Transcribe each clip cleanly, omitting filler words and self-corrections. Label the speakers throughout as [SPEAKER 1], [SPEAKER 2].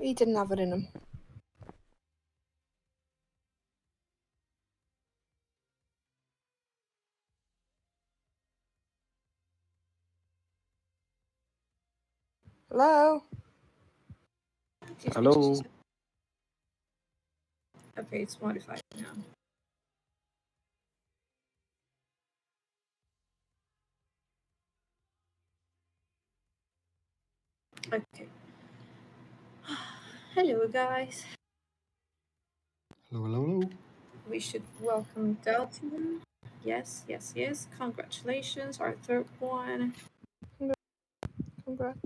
[SPEAKER 1] He didn't have it in him. Hello?
[SPEAKER 2] Hello.
[SPEAKER 3] Okay, it's modified now. Okay. Hello, guys.
[SPEAKER 2] Hello.
[SPEAKER 3] We should welcome Dalton. Yes. Congratulations, our third one.
[SPEAKER 1] Congrats.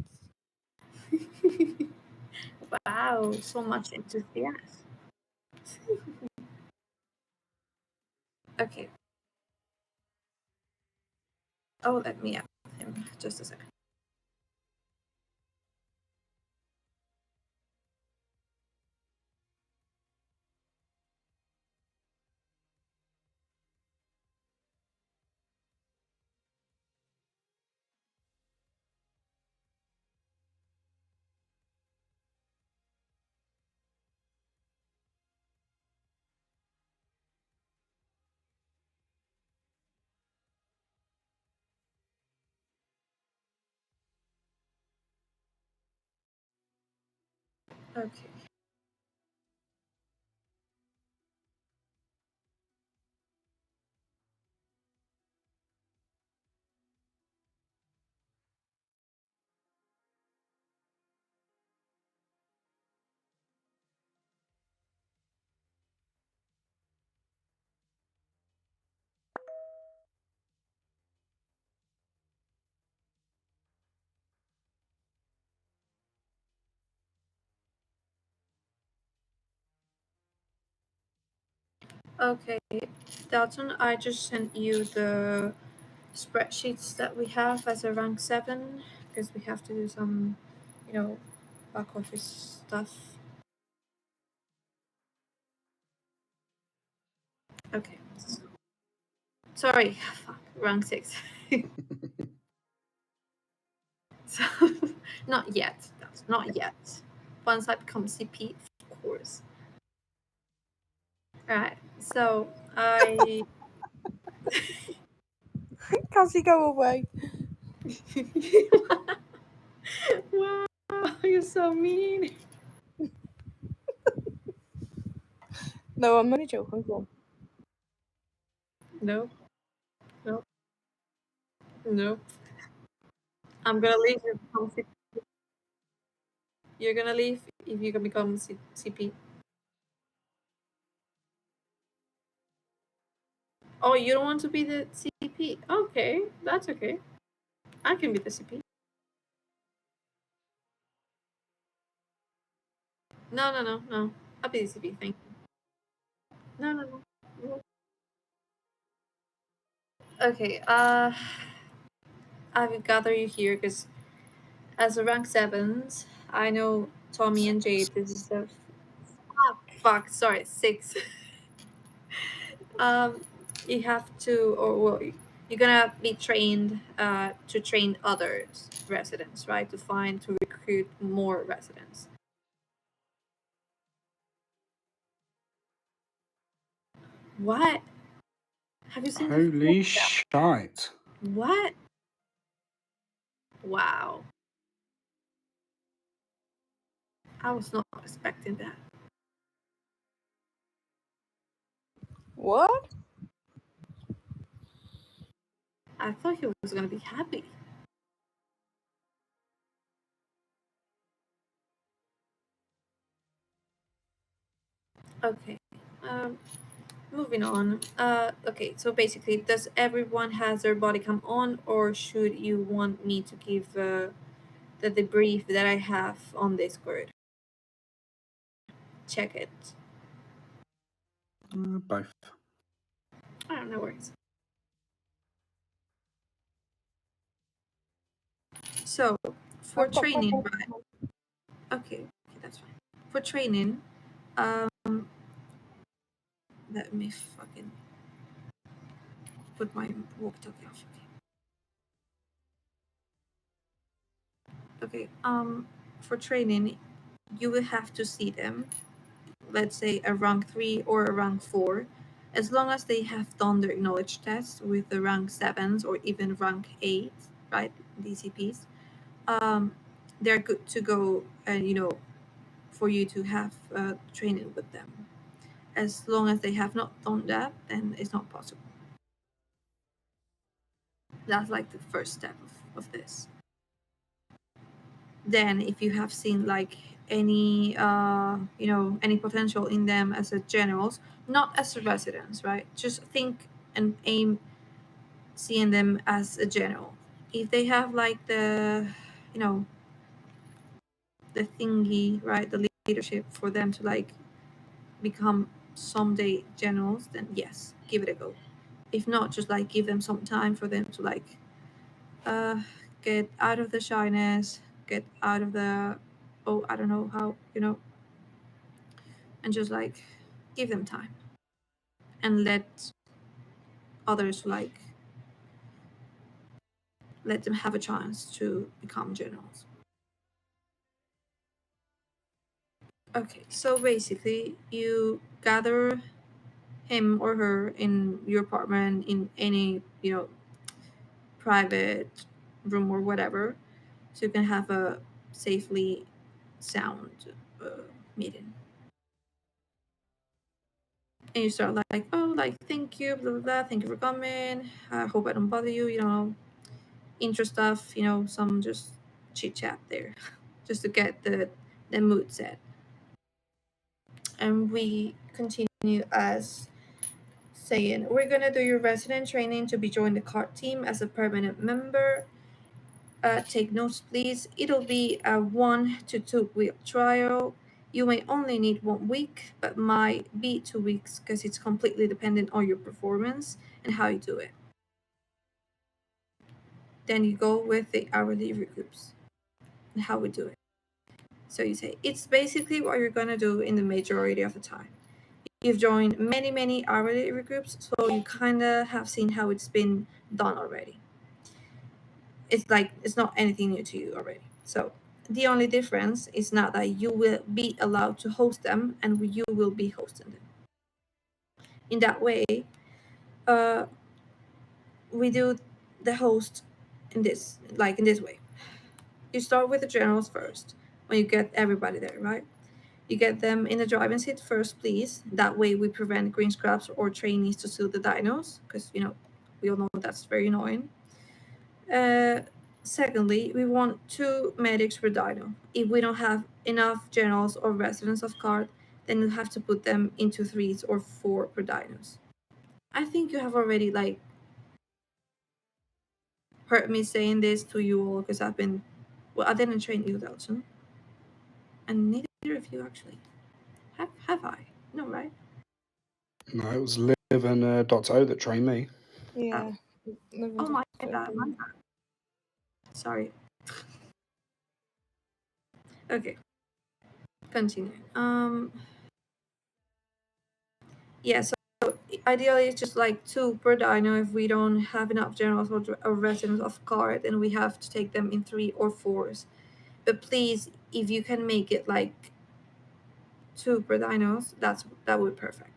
[SPEAKER 3] Wow, so much enthusiasm. Okay. Oh, let me add him. Just a second. Okay. Okay, Dalton, I just sent you the spreadsheets that we have as a rank 7 because we have to do some, back office stuff. Okay. Sorry, fuck, rank 6. So, not yet. That's not yet. Once I become CP, of course. Alright, so I.
[SPEAKER 1] Cassie, go away.
[SPEAKER 3] Wow, you're so mean.
[SPEAKER 1] No, I'm only joking. Go on.
[SPEAKER 3] Nope. I'm gonna leave you become CP. You're gonna leave if you can become CP. Oh, you don't want to be the CP? Okay, that's okay. I can be the CP. No. I'll be the CP, thank you. No. Okay, I will gather you here because as a rank 7s, I know Tommy and Jade, this is the sorry, 6. You have to, you're gonna be trained to train others residents, right? To recruit more residents. What? Have you seen
[SPEAKER 2] Holy shite.
[SPEAKER 3] What? Wow. I was not expecting that.
[SPEAKER 1] What?
[SPEAKER 3] I thought he was gonna be happy. Okay. Moving on. Okay, so basically, does everyone has their body cam on, or should you want me to give the debrief that I have on Discord? Check it.
[SPEAKER 2] Both.
[SPEAKER 3] I don't know where it's. So, for training, right? Okay, that's fine. For training, let me fucking put my walkie-talkie off. Okay. For training, you will have to see them, let's say a rank 3 or a rank 4, as long as they have done their knowledge test with the rank 7s or even rank 8, right, DCPs, they're good to go, and for you to have training with them. As long as they have not done that, then it's not possible. That's like the first step of this. Then if you have seen like any any potential in them as a generals, not as a residents, right? Just think and aim seeing them as a general. If they have like the the thingy, right, the leadership for them to like become someday generals, then yes, give it a go. If not, just like give them some time for them to like get out of the shyness, get out of the I don't know how, and just like give them time and let others like let them have a chance to become generals. Okay, so basically you gather him or her in your apartment, in any private room or whatever, so you can have a safely sound meeting. And you start like, oh, like, thank you, blah blah blah, thank you for coming, I hope I don't bother you, intro stuff, some just chit chat there, just to get the mood set. And we continue as saying, we're gonna do your resident training to be joined the CART team as a permanent member. Take notes, please. It'll be a 1 to 2 week trial. You may only need 1 week, but might be 2 weeks because it's completely dependent on your performance and how you do it. Then you go with the hourly recruits and how we do it. So you say, it's basically what you're going to do in the majority of the time. You've joined many hourly recruits, so you kind of have seen how it's been done already. It's like it's not anything new to you already. So the only difference is not that you will be allowed to host them and you will be hosting them. In that way, we do the host in this way. You start with the generals first when you get everybody there, right? You get them in the driving seat first, please. That way we prevent green scraps or trainees to steal the dinos, because we all know that's very annoying. Secondly, we want 2 medics per dino. If we don't have enough generals or residents of CART, then you have to put them into 3s or 4 per dinos. I think you have already like heard me saying this to you all, because I didn't train you, Delton, and neither of you actually. Have I? No, right?
[SPEAKER 2] No, it was Liv and Dr. O that trained me.
[SPEAKER 1] Yeah.
[SPEAKER 3] Oh my bad. Sorry. Okay. Continue. Yeah, so ideally it's just like 2 per dino. If we don't have enough generals or residents of CART, then we have to take them in 3 or 4s. But please, if you can make it like 2 per dinos, that would be perfect.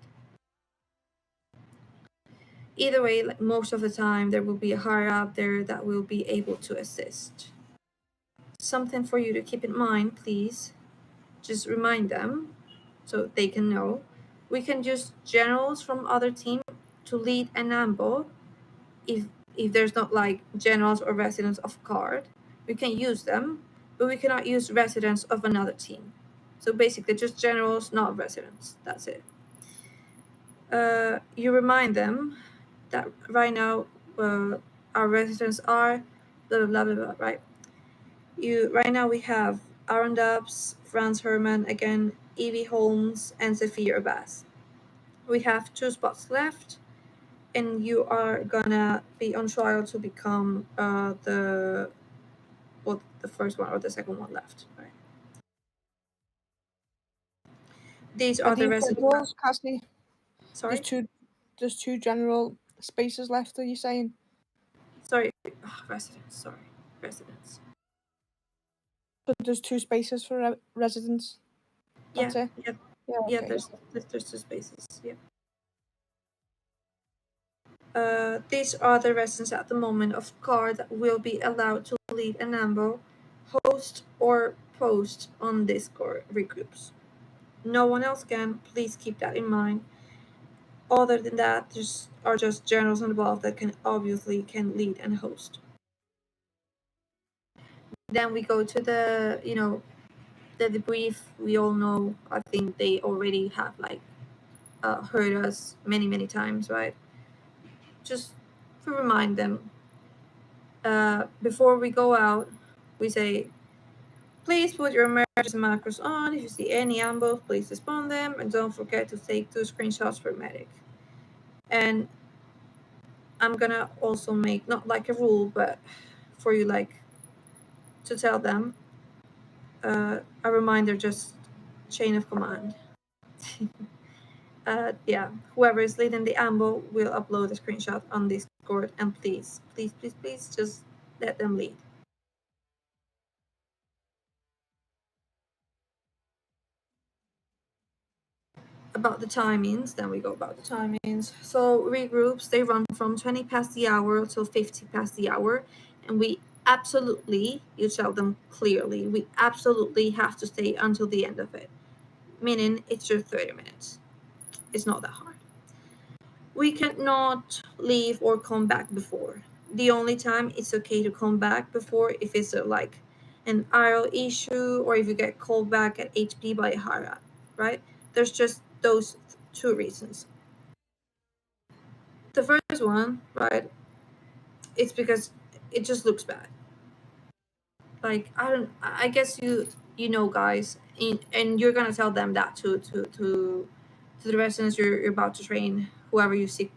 [SPEAKER 3] Either way, like most of the time there will be a higher up there that will be able to assist. Something for you to keep in mind, please. Just remind them so they can know. We can use generals from other team to lead an ambo. If there's not like generals or residents of CART, we can use them, but we cannot use residents of another team. So basically just generals, not residents. That's it. You remind them that right now our residents are blah blah blah blah, right? Right now we have Aaron Dubs, Franz Herman again, Evie Holmes, and Zafir Abbas. We have 2 spots left, and you are gonna be on trial to become the first one or the second one left, right? These are the residents.
[SPEAKER 1] Cassie,
[SPEAKER 3] Sorry,
[SPEAKER 1] there's 2 general spaces left, are you saying?
[SPEAKER 3] sorry, residents. Sorry, residents.
[SPEAKER 1] So there's 2 spaces for residents. That's
[SPEAKER 3] Yeah,
[SPEAKER 1] it.
[SPEAKER 3] yeah,
[SPEAKER 1] Yeah.
[SPEAKER 3] yeah.
[SPEAKER 1] Okay.
[SPEAKER 3] There's 2 spaces. Yeah. These are the residents at the moment of car that will be allowed to lead an ambo, host, or post on Discord regroups. No one else can. Please keep that in mind. Other than that, just generals involved that can lead and host. Then we go to the the debrief. We all know. I think they already have heard us many times, right? Just to remind them. Before we go out, we say, please put your emergency macros on. If you see any ambos, please respond them, and don't forget to take 2 screenshots per medic. And I'm gonna also make not like a rule, but for you to tell them a reminder, just chain of command. Yeah, whoever is leading the ambo will upload a screenshot on Discord, and please just let them lead. About the timings, then we go about the timings. So regroups, they run from 20 past the hour till 50 past the hour, and we absolutely, you tell them clearly, we absolutely have to stay until the end of it, meaning it's your 30 minutes. It's not that hard. We cannot leave or come back before. The only time it's okay to come back before if it's an IRL issue, or if you get called back at HP by a higher up, right? There's just those 2 reasons. The first one, right, it's because it just looks bad. I guess you know, guys, and you're gonna tell them that to the residents you're about to train, whoever you see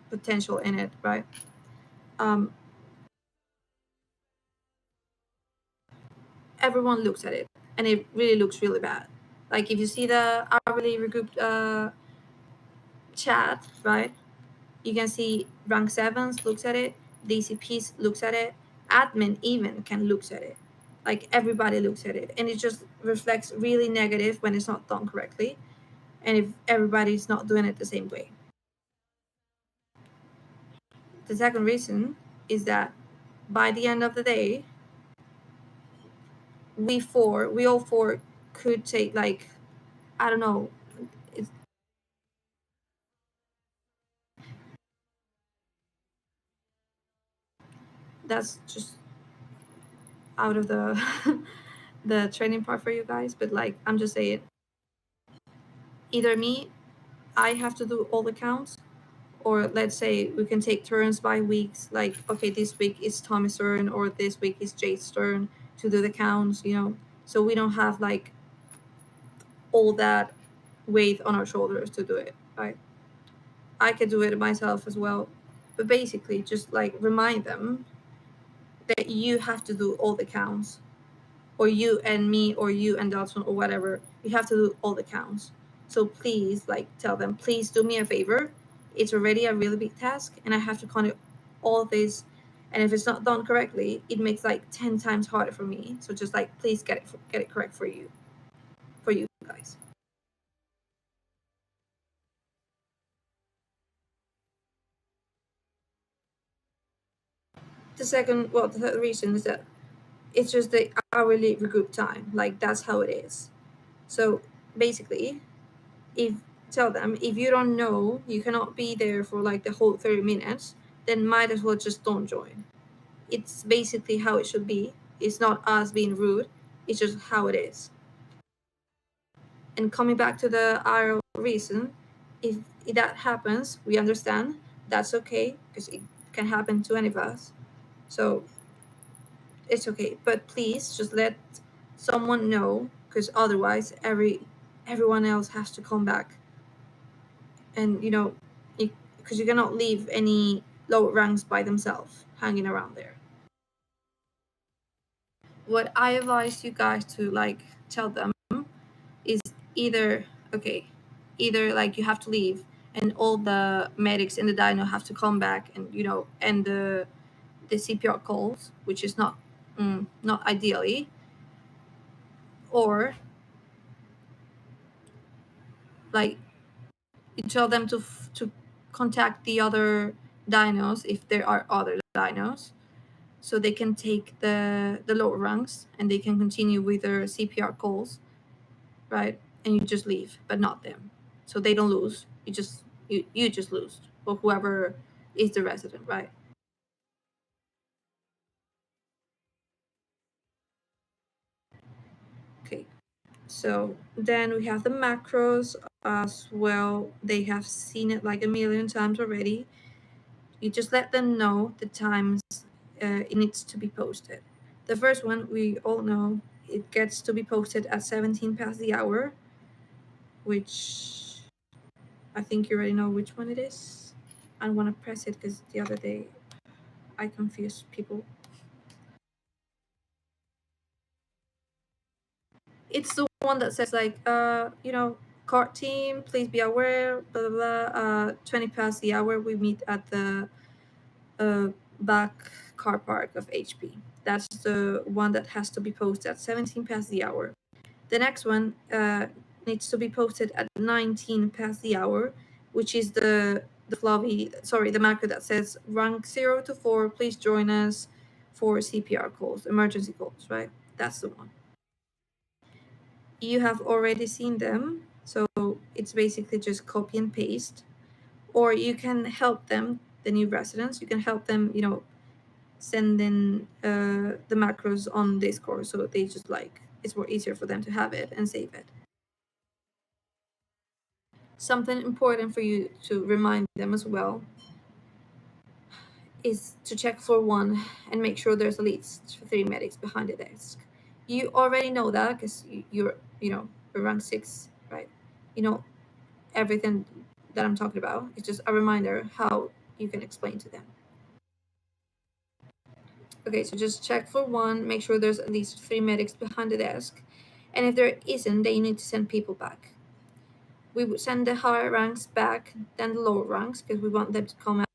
[SPEAKER 3] potential in it, right? Everyone looks at it, and it really looks really bad. Like, if you see the hourly regrouped chat, right, you can see rank 7s looks at it, DCPs looks at it, admin even can looks at it. Like, everybody looks at it, and it just reflects really negative when it's not done correctly, and if everybody's not doing it the same way. The second reason is that by the end of the day, we all four could take, I don't know, that's just out of the the training part for you guys, but I'm just saying, either me, I have to do all the counts, or let's say we can take turns by weeks, okay, this week is Tommy's turn, or this week is Jade's turn to do the counts, so we don't have all that weight on our shoulders to do it, right? I could do it myself as well, but basically just remind them that you have to do all the counts, or you and me, or you and Dalton, or whatever, you have to do all the counts. So please, tell them, please do me a favor. It's already a really big task, and I have to count all of this. And if it's not done correctly, it makes 10 times harder for me. So just please get it correct for you guys. The third reason is that it's just the hourly regroup time. That's how it is. So basically, tell them, if you don't know, you cannot be there for the whole 30 minutes, then might as well just don't join. It's basically how it should be. It's not us being rude, it's just how it is. And coming back to the IRL reason, if that happens, we understand. That's okay, because it can happen to any of us. So it's okay. But please just let someone know, because otherwise everyone else has to come back. And because you cannot leave any low ranks by themselves hanging around there. What I advise you guys to tell them is either you have to leave, and all the medics in the dyno have to come back, and end the CPR calls, which is not ideally, or like you tell them to contact the other dinos if there are other dinos, so they can take the lower ranks and they can continue with their CPR calls, right? And you just leave, but not them, so they don't lose. You just lose, or whoever is the resident, right? Okay, so then we have the macros as well. They have seen it like a million times already. You just let them know the times it needs to be posted. The first one, we all know it gets to be posted at 17 past the hour, which I think you already know which one it is. I want to press it because the other day I confused people. It's the one that says like, cart team, please be aware, blah blah blah. 20 past the hour, we meet at the back car park of HP. That's the one that has to be posted at 17 past the hour. The next one needs to be posted at 19 past the hour, which is the macro that says rank 0 to 4, please join us for CPR calls, emergency calls, right? That's the one. You have already seen them, so it's basically just copy and paste. Or you can help them, the new residents, you can help them, send in the macros on Discord, so they just it's more easier for them to have it and save it. Something important for you to remind them as well is to check floor 1 and make sure there's at least 3 medics behind the desk. You already know that because you're around 6, right? You know everything that I'm talking about. It's just a reminder how you can explain to them. Okay, so just check for 1, make sure there's at least 3 medics behind the desk, and if there isn't, then you need to send people back. We would send the higher ranks back than the lower ranks because we want them to come out.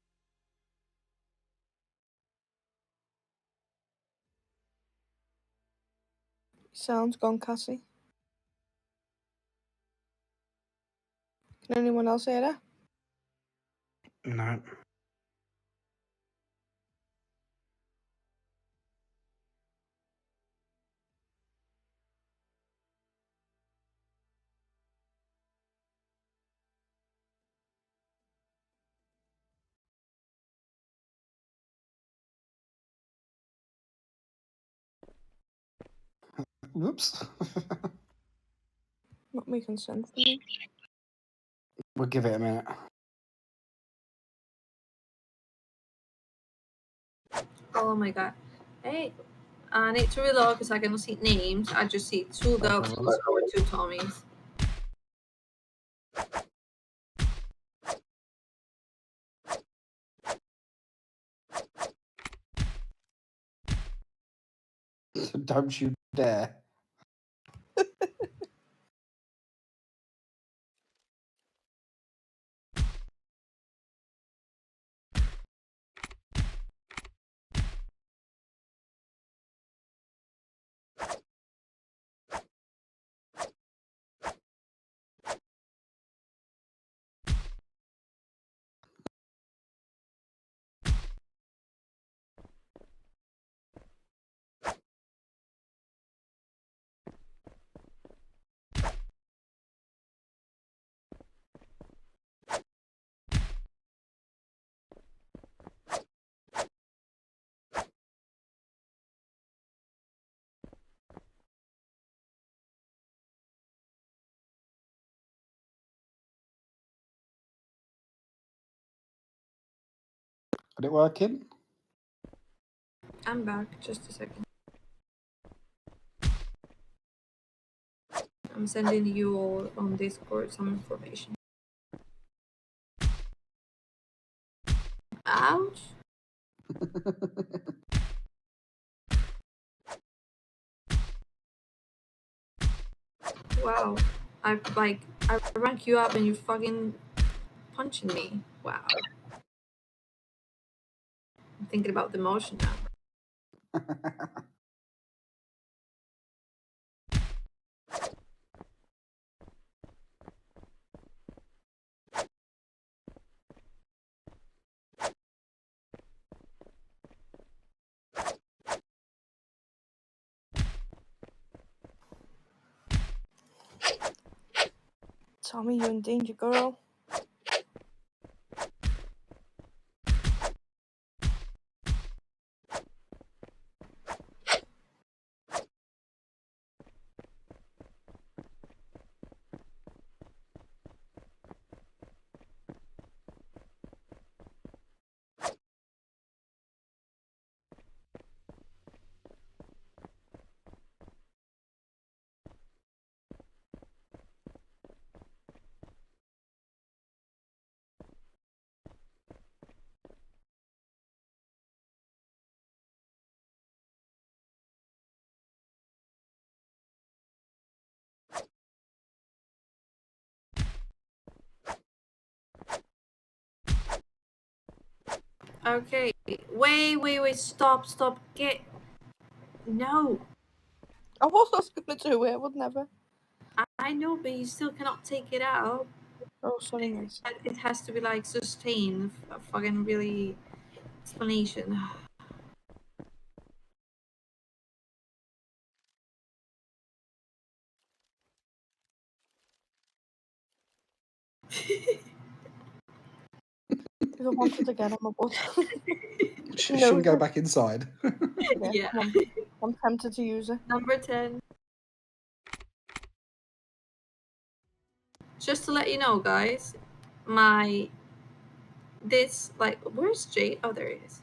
[SPEAKER 1] Sound's gone, Cassie. Can anyone else hear that?
[SPEAKER 2] No. Whoops.
[SPEAKER 1] Not making sense to me.
[SPEAKER 2] We'll give it a minute.
[SPEAKER 3] Oh my god. Hey, I need to reload because I cannot see names. I just see 2 dogs or 2 Tommies.
[SPEAKER 2] Don't you dare. Got it working?
[SPEAKER 3] I'm back. Just a second. I'm sending you all on Discord some information. Ouch. Wow. I rank you up and you're fucking punching me. Wow. I'm thinking about the motion now.
[SPEAKER 1] Tommy, you're in danger, girl.
[SPEAKER 3] Okay. Wait. Stop. No.
[SPEAKER 1] I was gonna do it. I would never.
[SPEAKER 3] I know, but you still cannot take it out.
[SPEAKER 1] Oh, sorry, miss.
[SPEAKER 3] It has to be like sustained. Fucking really explanation.
[SPEAKER 1] If I wanted to get him, I would.
[SPEAKER 2] Should we go back inside?
[SPEAKER 3] Yeah.
[SPEAKER 1] Come on. I'm tempted to use it.
[SPEAKER 3] Number 10. Just to let you know, guys, where's Jade? Oh, there it is.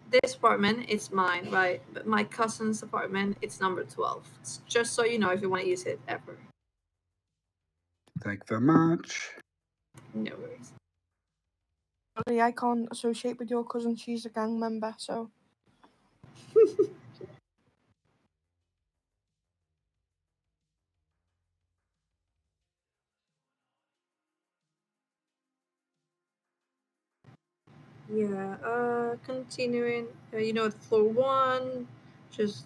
[SPEAKER 3] This apartment is mine, right? But my cousin's apartment, it's number 12. It's just so you know if you want to use it ever.
[SPEAKER 2] Thank you very much.
[SPEAKER 3] No worries.
[SPEAKER 1] Sorry, I can't associate with your cousin. She's a gang member, so.
[SPEAKER 3] Yeah, continuing, the floor 1, just,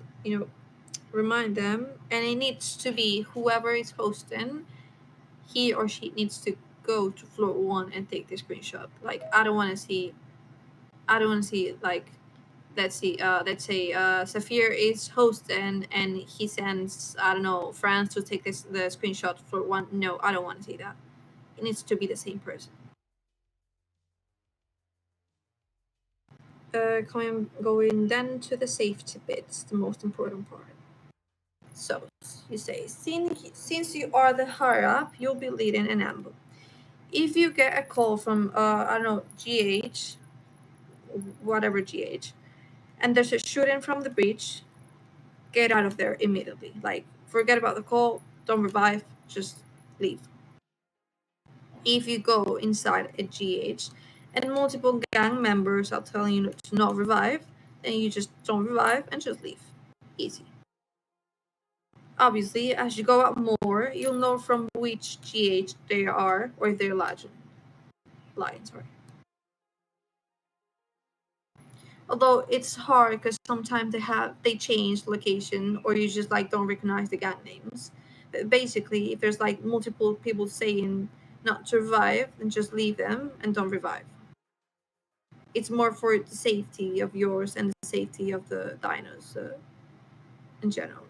[SPEAKER 3] remind them. And it needs to be whoever is hosting, he or she needs to go to floor 1 and take the screenshot. Like, I don't want to see, like, let's say Saphir is hosting and he sends, I don't know, Franz to take the screenshot for 1. No, I don't want to see that. It needs to be the same person. Going then to the safety bits, the most important part. So you say, since you are the higher up, you'll be leading an ambush. If you get a call from I don't know, GH, whatever GH, and there's a shooting from the breach, get out of there immediately. Like, forget about the call, don't revive, just leave. If you go inside a GH and multiple gang members are telling you to not revive, then you just don't revive and just leave. Easy. Obviously, as you go up more, you'll know from which GH they are, or if they're lying. Sorry. Although it's hard because sometimes they change location, or you just like don't recognize the gang names. But basically, if there's like multiple people saying not to revive, then just leave them and don't revive. It's more for the safety of yours and the safety of the dinos in general.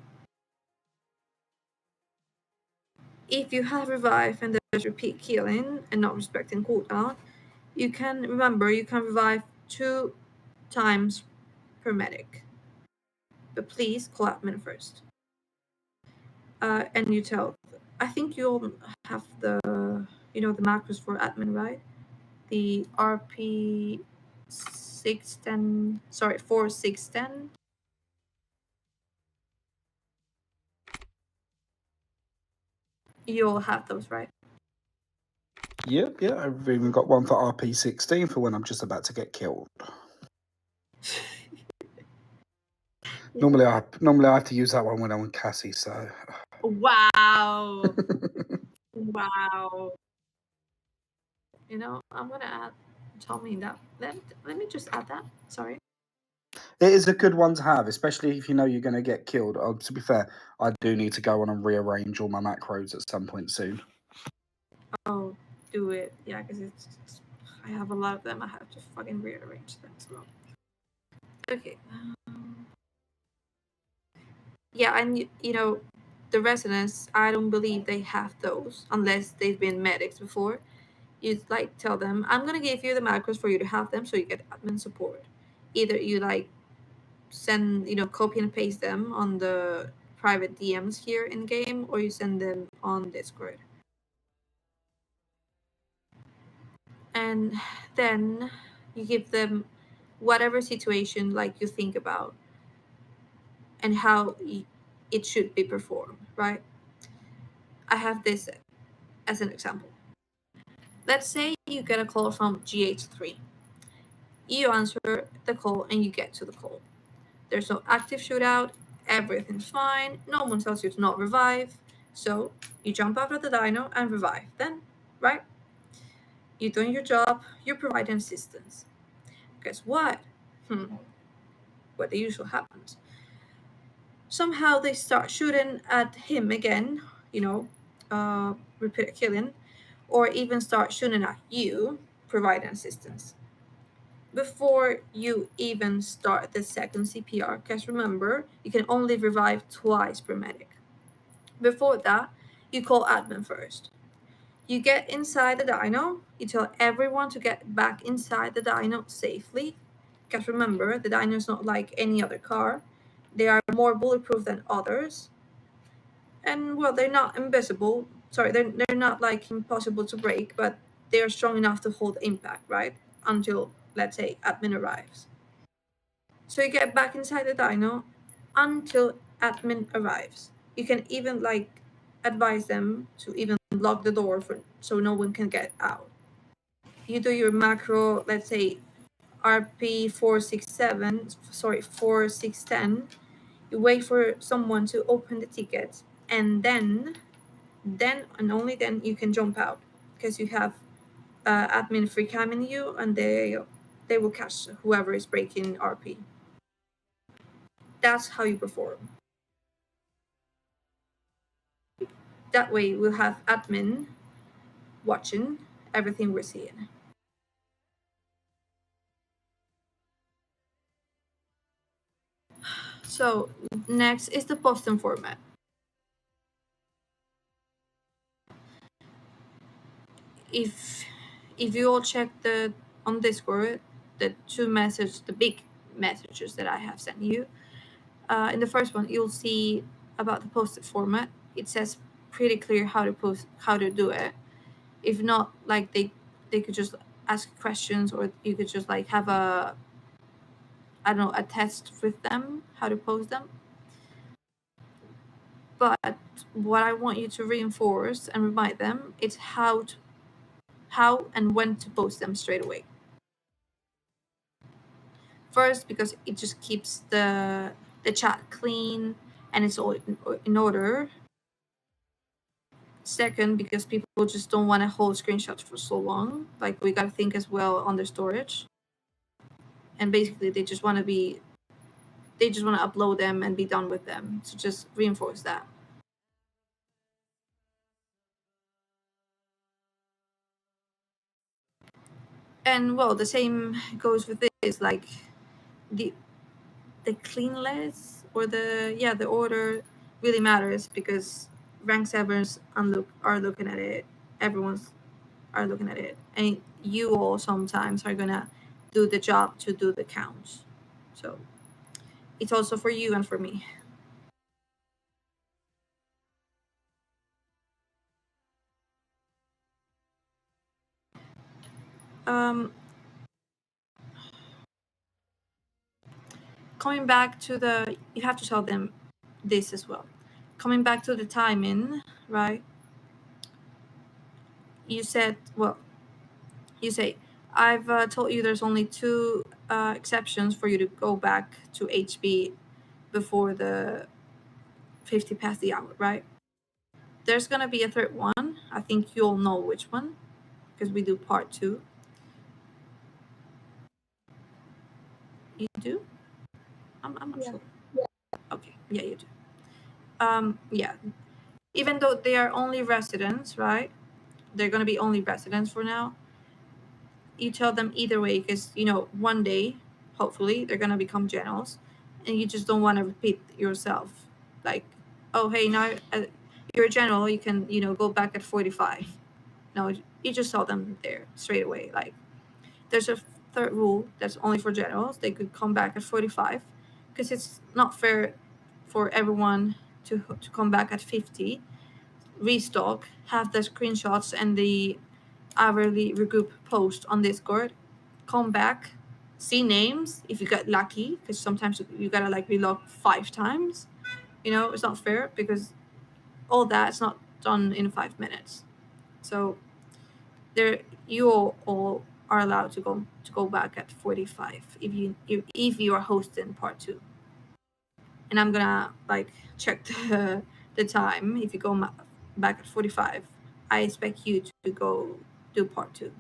[SPEAKER 3] If you have revive and there's repeat killing and not respecting cooldown, you can revive 2 times per medic. But please call admin first. And you tell, I think you'll have the macros for admin, right? The RP 610, sorry, 4610. You'll have those, right?
[SPEAKER 2] Yep, yeah. I've even got one for RP16 for when I'm just about to get killed. Normally I have to use that one when I'm with Cassie, so.
[SPEAKER 3] Wow. Wow. I'm gonna add Tommy that. Let me just add that. Sorry.
[SPEAKER 2] It is a good one to have, especially if you know you're going to get killed. To be fair, I do need to go on and rearrange all my macros at some point soon.
[SPEAKER 3] Oh, do it. Yeah, because I have a lot of them. I have to fucking rearrange them as well. Okay. Yeah, and the residents, I don't believe they have those unless they've been medics before. You like tell them, I'm gonna give you the macros for you to have them so you get admin support. Either you like send, copy and paste them on the private DMs here in game, or you send them on Discord. And then you give them whatever situation like you think about and how it should be performed, right? I have this as an example. Let's say you get a call from GH3. You answer the call and you get to the call. There's no active shootout, everything's fine, no one tells you to not revive, so you jump out of the dino and revive then, right? You're doing your job, you're providing assistance. Guess what? What the usual happens. Somehow they start shooting at him again, repeat killing, or even start shooting at you, providing assistance. Before you even start the second CPR, because remember, you can only revive twice per medic. Before that, you call admin first. You get inside the dino, you tell everyone to get back inside the dino safely, because remember, the dino is not like any other car. They are more bulletproof than others. And well, they're not invisible. Sorry, they're not like impossible to break, but they are strong enough to hold impact, right? Until, let's say, admin arrives. So you get back inside the dino until admin arrives. You can even like advise them to even lock the door so no one can get out. You do your macro, let's say RP4610. You wait for someone to open the ticket, and then and only then you can jump out, because you have admin free camming you, and they will catch whoever is breaking RP. That's how you perform. That way we'll have admin watching everything we're seeing. So next is the posting format. If you all check on Discord, the big messages that I have sent you, in the first one you'll see about the posted format. It says pretty clear how to do it. If not, like they could just ask questions, or you could just like have a test with them how to post them. But what I want you to reinforce and remind them is how and when to post them straight away. First, because it just keeps the chat clean and it's all in order. Second, because people just don't want to hold screenshots for so long. Like, we got to think as well on their storage. And basically, they just want to upload them and be done with them. So just reinforce that. And well, the same goes with this, like the cleanliness or the order really matters, because rank 7s are looking at it. Everyone's are looking at it, and you all sometimes are gonna do the job to do the counts. So it's also for you and for me. Coming back to you have to tell them this as well. Coming back to the timing, right? You say, I've told you there's only 2 exceptions for you to go back to HB before the 50 past the hour, right? There's gonna be a third one. I think you'll know which one, because we do part 2. You do? I'm not sure.
[SPEAKER 1] Yeah.
[SPEAKER 3] Okay, yeah, you do. Yeah. Even though they are only residents, right? They're gonna be only residents for now. You tell them either way, because one day, hopefully, they're gonna become generals, and you just don't want to repeat yourself, like oh, hey, now you're a general, you can, go back at 45. No, you just tell them there straight away. Like, there's a third rule that's only for generals. They could come back at 45 because it's not fair for everyone to come back at 50, restock, have the screenshots and the hourly regroup post on Discord, come back, see names if you get lucky, because sometimes you gotta like relog 5 times. It's not fair because all that's not done in 5 minutes. So you all are allowed to go back at 45 if you are hosting part 2. And I'm gonna like check the time. If you go back at 45, I expect you to go do part 2.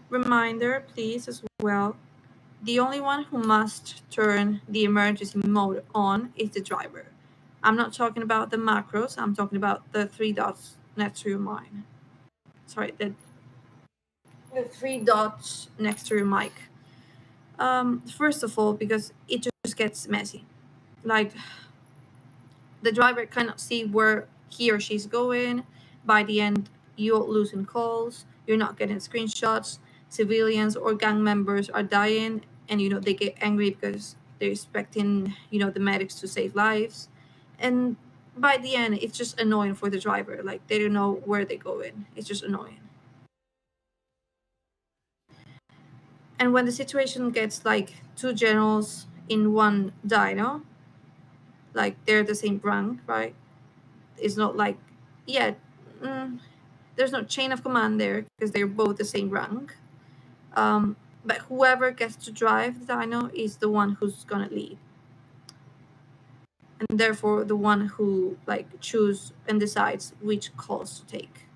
[SPEAKER 3] Reminder, please, as well. The only one who must turn the emergency mode on is the driver. I'm not talking about the macros. I'm talking about the 3 dots next to your mic. Sorry, the 3 dots next to your mic. First of all, because it just gets messy. Like, the driver cannot see where he or she's going. By the end, you're losing calls. You're not getting screenshots. Civilians or gang members are dying, and they get angry because they're expecting the medics to save lives. And by the end, it's just annoying for the driver. Like, they don't know where they're going. It's just annoying. And when the situation gets like 2 generals in 1 dino, like they're the same rank, right? It's not like, yeah, there's no chain of command there because they're both the same rank. But whoever gets to drive the dino is the one who's gonna lead, and therefore the one who like choose and decides which calls to take.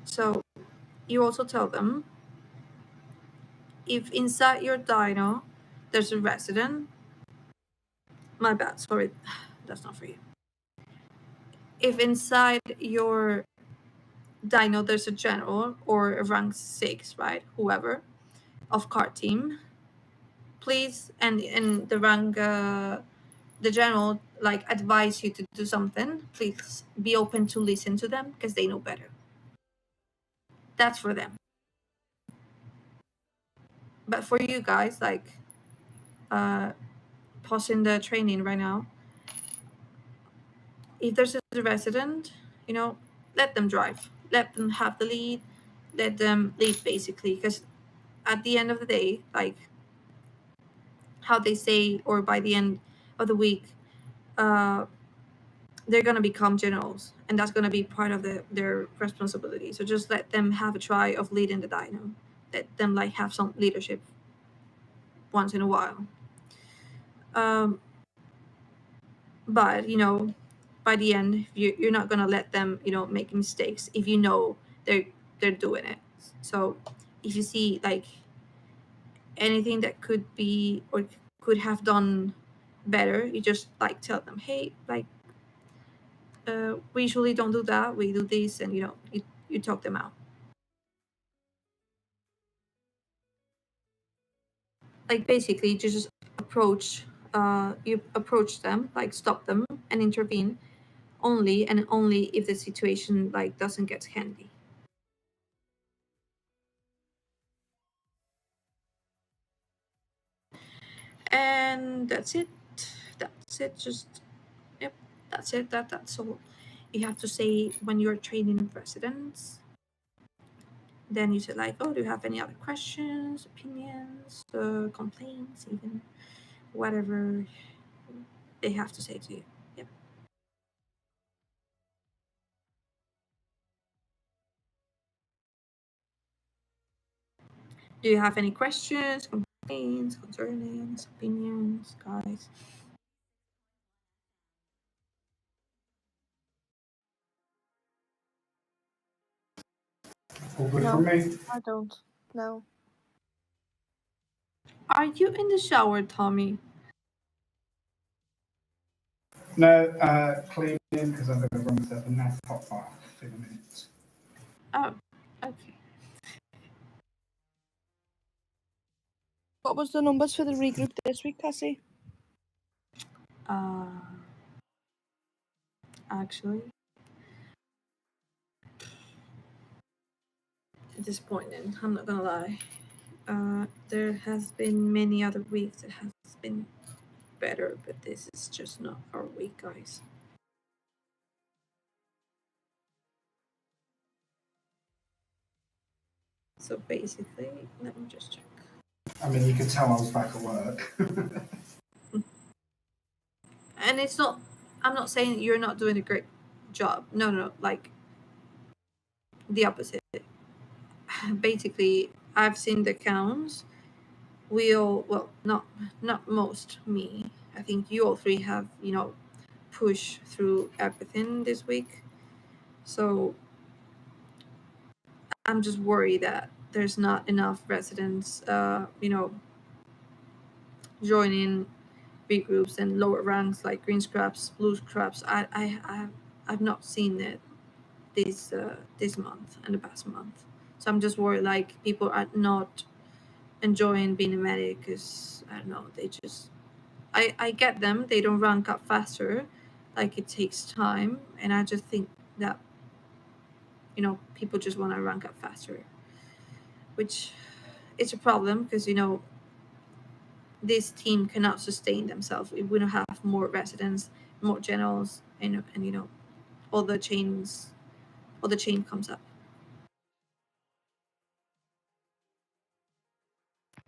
[SPEAKER 3] So you also tell them if inside your dino there's a resident. My bad, sorry, that's not for you. If inside your dino there's a general or a rank 6, right, whoever of card team, please, and the rank the general like advise you to do something, please be open to listen to them because they know better. That's for them. But for you guys, like pausing the training right now, if there's a resident, let them drive, let them have the lead, let them lead basically, because at the end of the day, like how they say, or by the end of the week, they're going to become generals, and that's going to be part of their responsibility. So just let them have a try of leading the dino, let them like have some leadership once in a while. But by the end, you're not going to let them make mistakes if they're doing it. So if you see like anything that could be or could have done better, you just like tell them, hey, like we usually don't do that, we do this, and you talk them out. Like basically just approach you approach them, like stop them and intervene only and only if the situation like doesn't get handy. And that's it. Just yep, that's it. That's all you have to say when you're training residents. Then you say like, oh, do you have any other questions, opinions, complaints, even whatever they have to say to you. Yep. Do you have any questions, complaints, concerns, opinions, guys?
[SPEAKER 2] All good
[SPEAKER 1] No.
[SPEAKER 2] from me.
[SPEAKER 1] I don't. No.
[SPEAKER 3] Are you in the shower, Tommy?
[SPEAKER 2] No, cleaning because I'm going to run myself a nice hot bath in a minute.
[SPEAKER 3] Oh, okay.
[SPEAKER 1] What was the numbers for the regroup this week, Cassie?
[SPEAKER 3] Actually, disappointing. I'm not gonna lie. There has been many other weeks that has been better, but this is just not our week, guys. So basically, let me just check.
[SPEAKER 2] I mean, you could tell I was back at work.
[SPEAKER 3] And it's not. I'm not saying you're not doing a great job. No. Like the opposite. Basically, I've seen the counts. We all, well, not most, me. I think you all three have, pushed through everything this week. So I'm just worried that there's not enough residents, joining big groups and lower ranks like green scraps, blue scraps. I've not seen it this month and the past month. So I'm just worried like people are not enjoying being a medic because I don't know, they just I get them, they don't rank up faster, like it takes time, and I just think that people just want to rank up faster, which it's a problem because this team cannot sustain themselves if we don't have more residents, more generals, and all the chain comes up.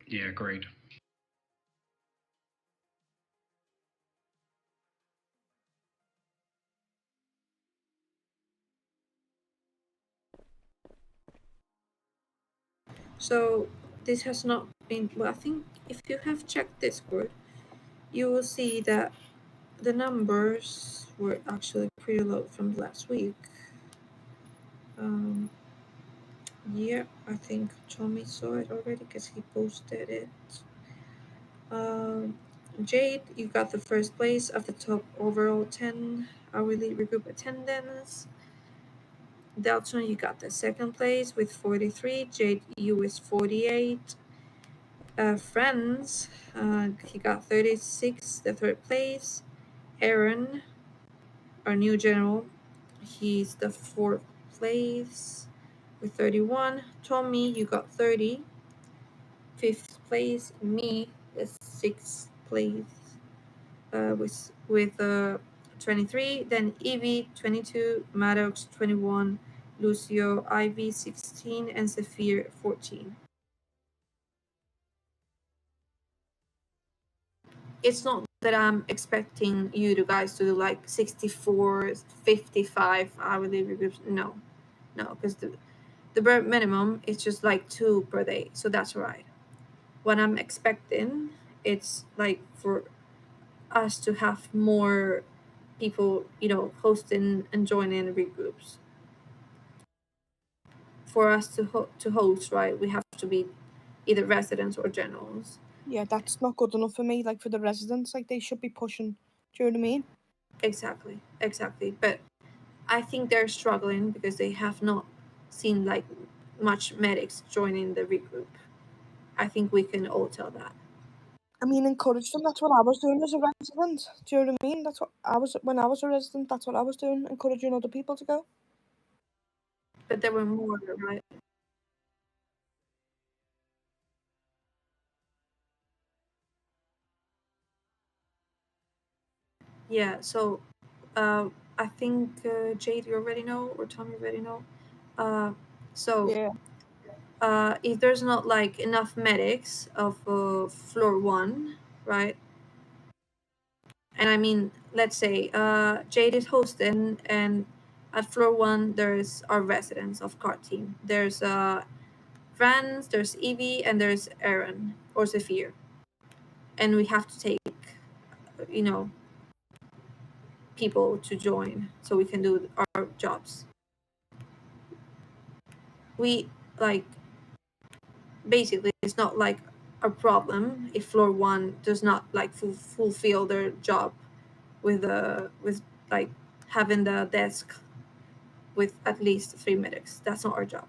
[SPEAKER 2] Yeah, agreed.
[SPEAKER 3] So this has not been, well, I think if you have checked Discord, you will see that the numbers were actually pretty low from last week. Yeah, I think Tommy saw it already because he posted it. Jade, you got the first place of the top overall 10 hourly regroup attendance. Delton, you got the second place with 43. Jade, you with 48. Friends, he got 36, the third place. Aaron, our new general, he's the fourth place with 31. Tommy, you got 30. Fifth place. Me, the sixth place with 23. Then Evie, 22. Maddox, 21. Lucio, Ivy, 16. And Saphir, 14. It's not that I'm expecting you guys to do like 64, 55 hourly regroups. No, because the bare minimum is just like 2 per day. So that's right. What I'm expecting, it's like for us to have more people, hosting and joining regroups. For us to host, right, we have to be either residents or generals.
[SPEAKER 1] Yeah, that's not good enough for me. Like for the residents, like they should be pushing. Do you know what I mean?
[SPEAKER 3] Exactly. But I think they're struggling because they have not seen like much medics joining the regroup. I think we can all tell that.
[SPEAKER 1] I mean, encourage them. That's what I was doing as a resident. Do you know what I mean? That's what I was when I was a resident. That's what I was doing, encouraging other people to go.
[SPEAKER 3] But there were more, right? Yeah. So, I think Jade, you already know, or Tom, you already know. So
[SPEAKER 1] Yeah.
[SPEAKER 3] if there's not like enough medics of floor 1, right? And I mean, let's say Jade is hosting, and at floor 1 there's our residents of card team. There's Franz, there's Evie, and there's Aaron or Zephyr, and we have to take people to join so we can do our jobs. We like basically it's not like a problem if floor 1 does not like fulfill their job with like having the desk with at least 3 medics. That's not our job.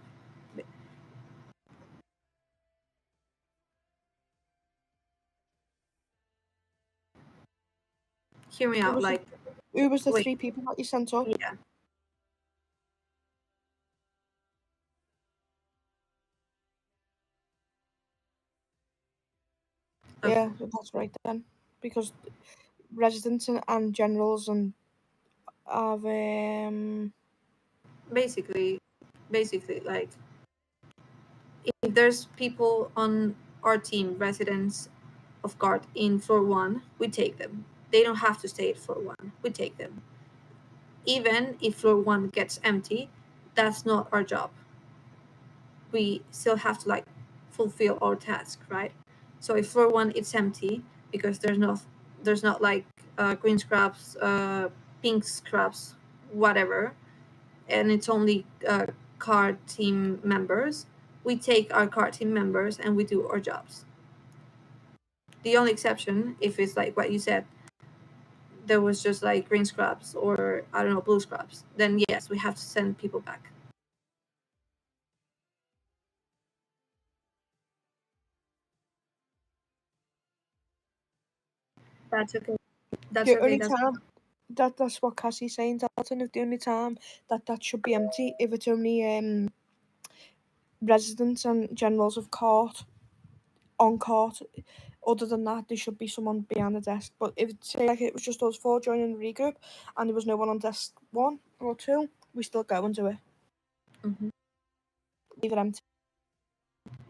[SPEAKER 3] Hear me out. Like,
[SPEAKER 1] Who was the
[SPEAKER 3] wait.
[SPEAKER 1] 3 people that you sent up?
[SPEAKER 3] Yeah.
[SPEAKER 1] Yeah, that's right then. Because residents and generals and have
[SPEAKER 3] Basically, like, if there's people on our team, residents of guard in floor 1, we take them. They don't have to stay at floor 1. We take them. Even if floor 1 gets empty, that's not our job. We still have to like fulfill our task, right? So if floor 1 it's empty because there's not like green scrubs, pink scrubs, whatever, and it's only card team members, we take our card team members and we do our jobs. The only exception, if it's like what you said, there was just like green scrubs or I don't know, blue scrubs, then yes, we have to send people back. That's okay. That's
[SPEAKER 1] the
[SPEAKER 3] okay.
[SPEAKER 1] only
[SPEAKER 3] That's
[SPEAKER 1] time that's what Cassie's saying, Dalton, if the only time that should be empty if it's only residents and generals of court on court. Other than that, there should be someone behind the desk. But if say like it was just us 4 joining the regroup and there was no one on desk 1 or 2, we still go and do it.
[SPEAKER 3] Mhm.
[SPEAKER 1] Leave it empty.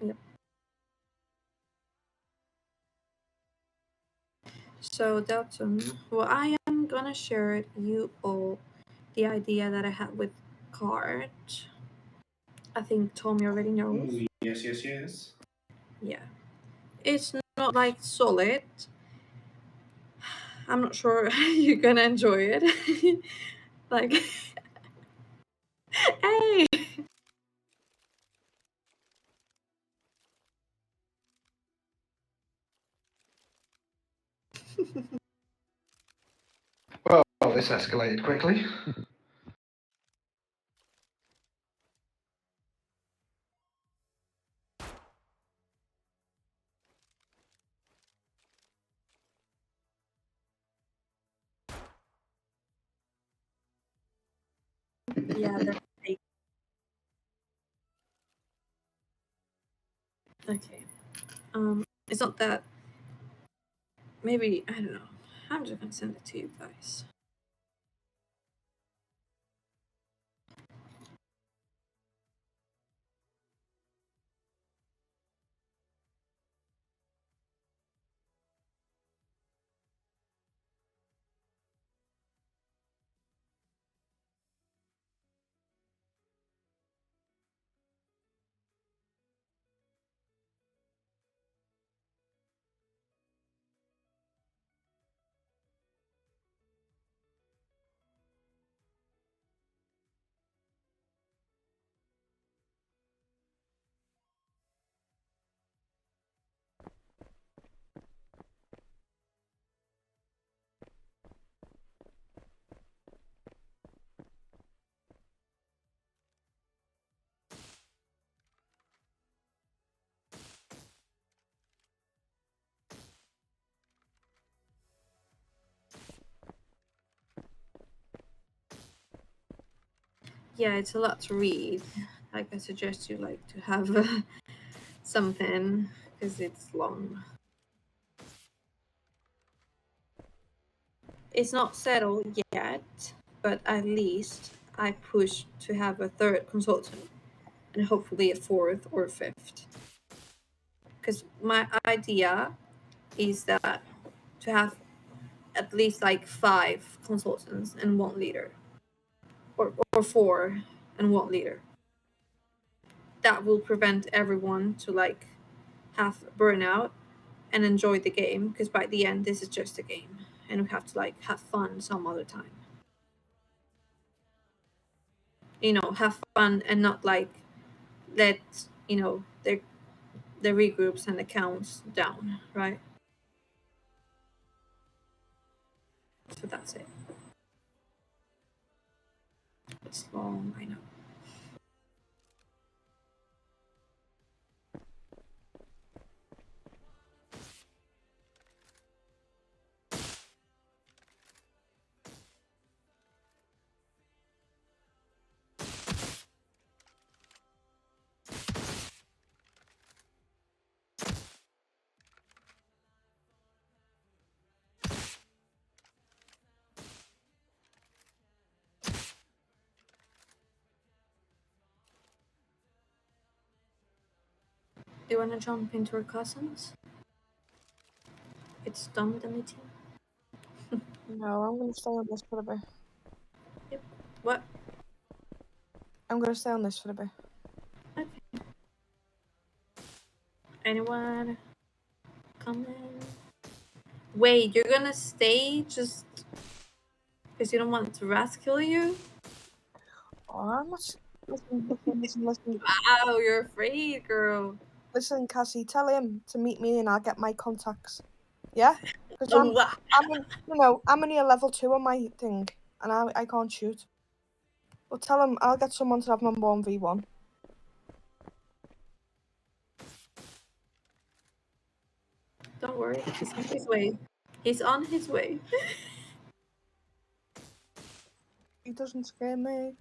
[SPEAKER 3] Yep. So Dalton, well, I am gonna share you all the idea that I had with card. I think Tommy already knows.
[SPEAKER 2] Oh, yes.
[SPEAKER 3] Yeah, it's not like solid. I'm not sure you're gonna enjoy it. Like, hey.
[SPEAKER 2] Well, this escalated quickly.
[SPEAKER 3] Yeah, that's fake. Okay. It's not that. Maybe I don't know. I'm just gonna send it to you guys. Yeah, it's a lot to read. Like, I suggest you like to have something because it's long. It's not settled yet, but at least I push to have a 3rd consultant and hopefully a 4th or 5th. Because my idea is that to have at least like 5 consultants and 1 leader, or 4 and 1 leader. That will prevent everyone to like have burnout and enjoy the game, because by the end this is just a game and we have to like have fun some other time. Have fun and not like let the regroups and the counts down, right? So that's it. It's long, I know. Do you want to jump into her cousins? It's done, Dimitri.
[SPEAKER 1] No, I'm gonna stay on this for a bit.
[SPEAKER 3] What?
[SPEAKER 1] I'm gonna stay on this for a bit.
[SPEAKER 3] Anyone coming? Wait, you're gonna stay just because you don't want Raz kill you?
[SPEAKER 1] Oh, I'm not. Listen.
[SPEAKER 3] Wow, you're afraid, girl.
[SPEAKER 1] Listen, Cassie, tell him to meet me and I'll get my contacts. Yeah? Because
[SPEAKER 3] Oh, wow.
[SPEAKER 1] I'm only a level 2 on my thing, and I can't shoot. But tell him I'll get someone to have my 1v1.
[SPEAKER 3] Don't worry, he's on his way. He's on his way.
[SPEAKER 1] He doesn't scare me.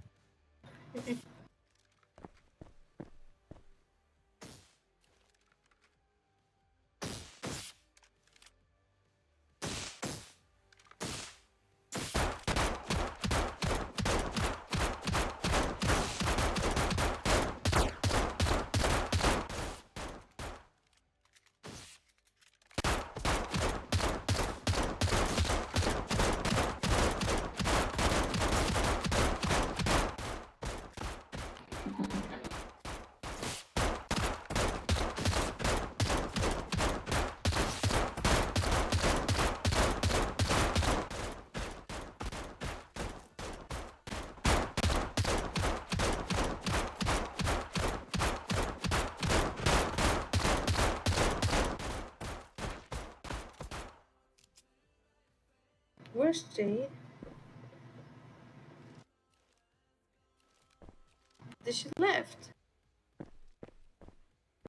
[SPEAKER 3] Where's Jade? Did she left?